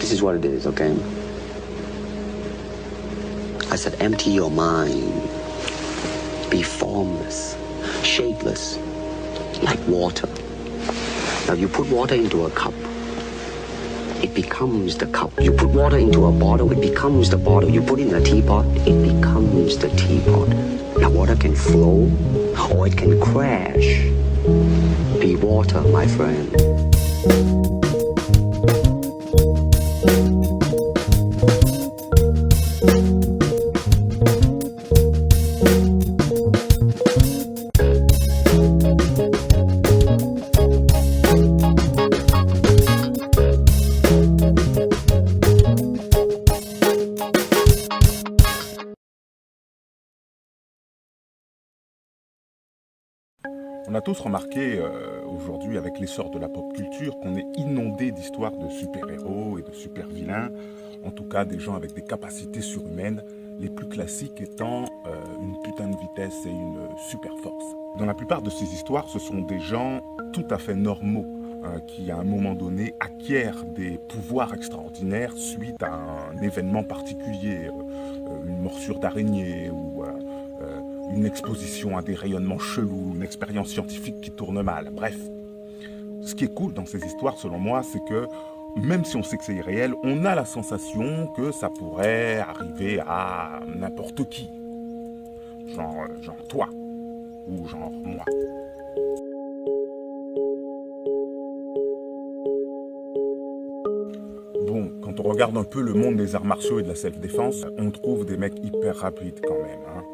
This is what it is, okay? I said empty your mind. Be formless, shapeless, like water. Now you put water into a cup, it becomes the cup. You put water into a bottle, it becomes the bottle. You put it in a teapot, it becomes the teapot. Now water can flow or it can crash. Be water, my friend. On a tous remarqué aujourd'hui avec l'essor de la pop culture qu'on est inondé d'histoires de super-héros et de super-vilains, en tout cas des gens avec des capacités surhumaines, les plus classiques étant une putain de vitesse et une super force. Dans la plupart de ces histoires, ce sont des gens tout à fait normaux qui à un moment donné acquièrent des pouvoirs extraordinaires suite à un événement particulier, une morsure d'araignée ou une exposition à des rayonnements chelous, une expérience scientifique qui tourne mal, bref. Ce qui est cool dans ces histoires, selon moi, c'est que même si on sait que c'est irréel, on a la sensation que ça pourrait arriver à n'importe qui. Genre toi, ou genre moi. Bon, quand on regarde un peu le monde des arts martiaux et de la self-défense, on trouve des mecs hyper rapides quand même, hein.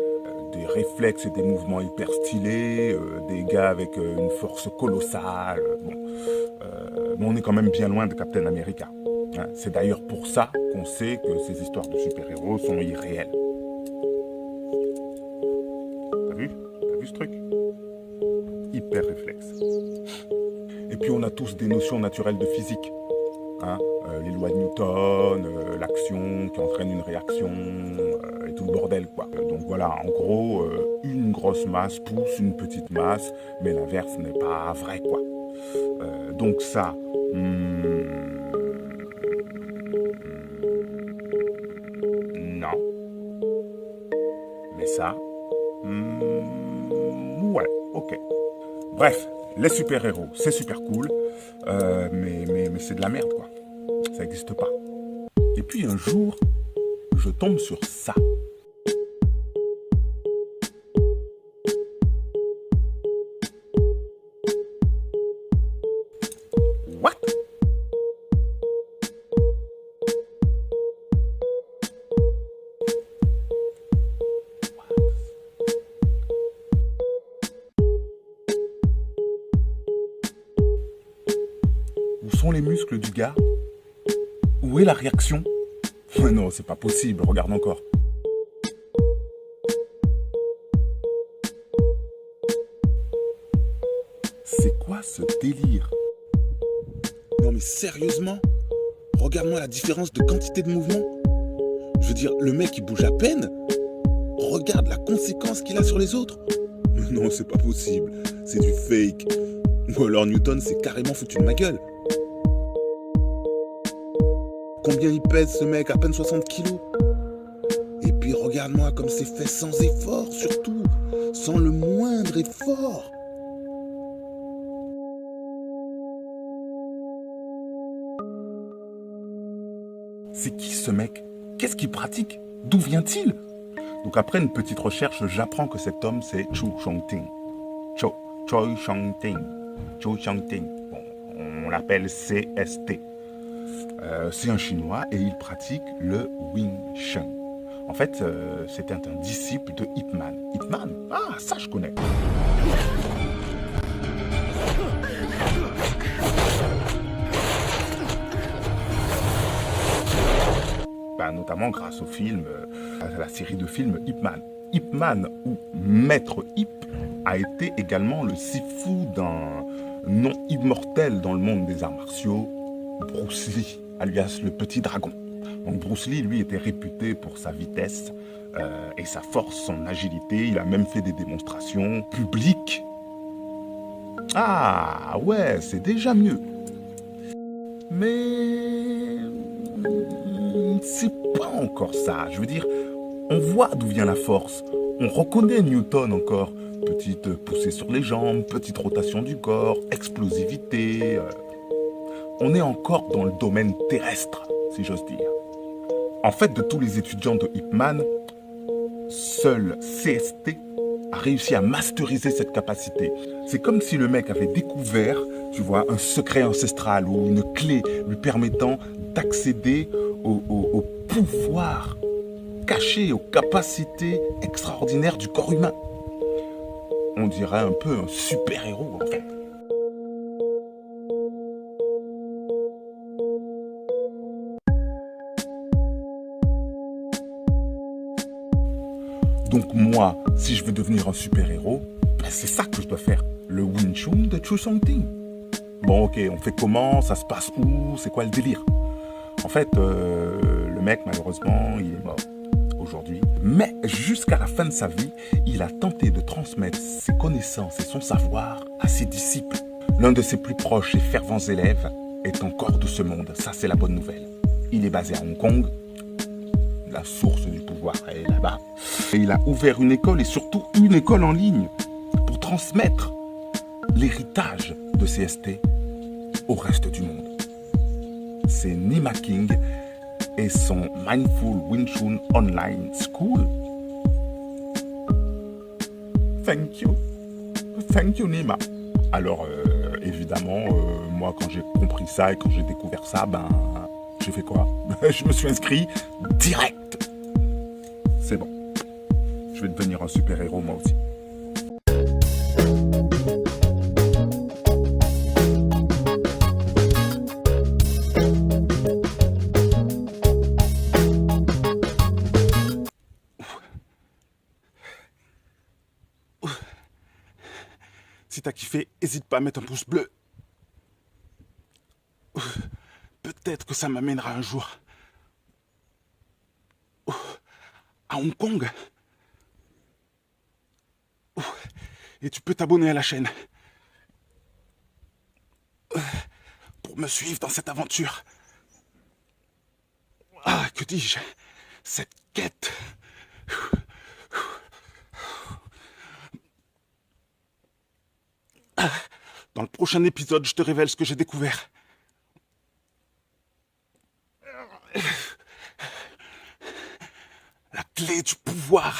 Des réflexes et des mouvements hyper stylés, des gars avec une force colossale. Bon, mais on est quand même bien loin de Captain America. Hein. C'est d'ailleurs pour ça qu'on sait que ces histoires de super-héros sont irréelles. T'as vu ce truc? Hyper réflexe. Et puis on a tous des notions naturelles de physique. Hein, les lois de Newton, l'action qui entraîne une réaction, et tout le bordel quoi. Donc voilà, en gros, une grosse masse pousse une petite masse, mais l'inverse n'est pas vrai quoi. Donc ça, non. Mais ça, ouais, ok. Bref, les super-héros, c'est super cool, mais c'est de la merde quoi. Ça n'existe pas. Et puis un jour, je tombe sur ça. What? Où sont les muscles du gars? Où est la réaction? Non, c'est pas possible, regarde encore. C'est quoi ce délire? Non mais sérieusement? Regarde-moi la différence de quantité de mouvement. Je veux dire, le mec il bouge à peine. Regarde la conséquence qu'il a sur les autres. Non, c'est pas possible, c'est du fake. Ou alors Newton s'est carrément foutu de ma gueule. Combien il pèse ce mec? À peine 60 kilos. Et puis regarde-moi comme c'est fait sans effort, surtout. Sans le moindre effort. C'est qui ce mec? Qu'est-ce qu'il pratique? D'où vient-il? Donc après une petite recherche, j'apprends que cet homme c'est Chu Shongting. Choi Shongting. Chu Shongting. Bon, on l'appelle CST. C'est un Chinois et il pratique le Wing Chun. En fait, c'était un disciple de Ip Man. Ip Man? Ah, ça je connais. Bah, notamment grâce au film, à la série de films Ip Man. Ip Man ou Maître Ip a été également le sifu d'un nom immortel dans le monde des arts martiaux, Bruce Lee, alias le petit dragon. Donc Bruce Lee, lui, était réputé pour sa vitesse et sa force, son agilité. Il a même fait des démonstrations publiques. Ah ouais, c'est déjà mieux. mais c'est pas encore ça. Je veux dire, on voit d'où vient la force. On reconnaît Newton encore. Petite poussée sur les jambes, petite rotation du corps, explosivité. On est encore dans le domaine terrestre, si j'ose dire. En fait, de tous les étudiants de Ip Man, seul CST a réussi à masteriser cette capacité. C'est comme si le mec avait découvert, tu vois, un secret ancestral ou une clé lui permettant d'accéder au pouvoir caché, aux capacités extraordinaires du corps humain. On dirait un peu un super-héros, en fait. Donc moi, si je veux devenir un super-héros, ben c'est ça que je dois faire. Le Wing Chun de True Something. Bon, ok, on fait comment? Ça se passe où? C'est quoi le délire? En fait, le mec, malheureusement, il est mort aujourd'hui. Mais jusqu'à la fin de sa vie, il a tenté de transmettre ses connaissances et son savoir à ses disciples. L'un de ses plus proches et fervents élèves est encore de ce monde. Ça, c'est la bonne nouvelle. Il est basé à Hong Kong. La source du pouvoir est là-bas. Et il a ouvert une école et surtout une école en ligne pour transmettre l'héritage de CST au reste du monde. C'est Nima King et son Mindful Wing Chun Online School. Thank you. Thank you, Nima. Alors, évidemment, moi, quand j'ai compris ça et quand j'ai découvert ça, ben, j'ai fait quoi? Je me suis inscrit direct. C'est bon. Je vais devenir un super-héros, moi aussi. Si t'as kiffé, n'hésite pas à mettre un pouce bleu. Peut-être que ça m'amènera un jour à Hong Kong. Et tu peux t'abonner à la chaîne pour me suivre dans cette aventure. Ah, que dis-je? Cette quête. Dans le prochain épisode, je te révèle ce que j'ai découvert. La clé du pouvoir.